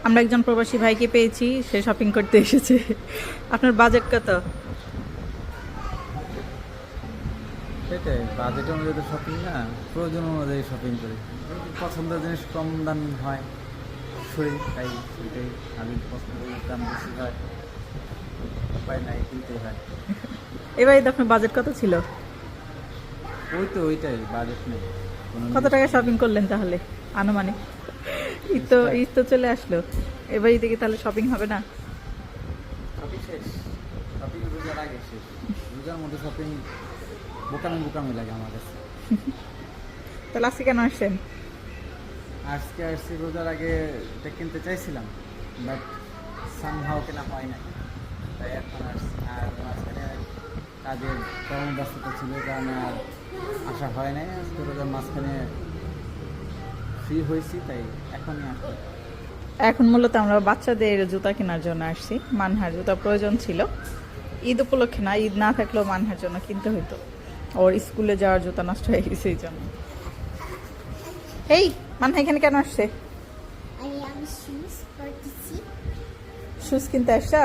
আমরা একজন প্রবাসী ভাইকে পেয়েছি, সে শপিং করতে এসেছে। আপনার বাজেট কত? সেটাই, বাজেট অনুযায়ী তো শপিং না, প্রয়োজন অনুযায়ী শপিং করি। পছন্দের জিনিস কম দাম হয় শরীর, তাই সেটাই আমি পছন্দের দাম বেশি হয়, উপায় নাই, কিনতেই হয়। এবার আপনার বাজেট কত ছিল? ওইটাই বাজেট নেই কোনো কত টাকা শপিং করলেন তাহলে আনুমানিক? ঈদ তো চলে আসলো, এবার ঈদে কি তাহলে শপিং হবে না? শপিং শেষ, শপিং রোজার আগে শেষ। রোজার মধ্যে শপিং বোকামি লাগে আমার কাছে। তাহলে আজকে কেন আসছেন? আজকে আসছি রোজার আগে, এটা কিনতে চাইছিলাম, বাট সামহাও কেনা হয় না, তাই এখন আসছি। আর মাঝখানে কাজের কর্মব্যস্ততা ছিল, এই কারণে আর আসা হয় নাই। আজকে রোজার মাঝখানে ফ্রি হয়েছি, তাই এখনই আসছি। এখন মূলত আমরা বাচ্চাদের জুতা কেনার জন্য আসছি। মানহার জুতা প্রয়োজন ছিল, ঈদ উপলক্ষে না, ঈদ না থাকলেও মানহার জন্য কিনতে হতো। ওর স্কুলে যাওয়ার জুতা নষ্ট হয়ে গেছে এই জন্য। এই মানহা এখানে কেন আসছে? আমি শুজ পরতেছি। শুজ কিনতে আসছা?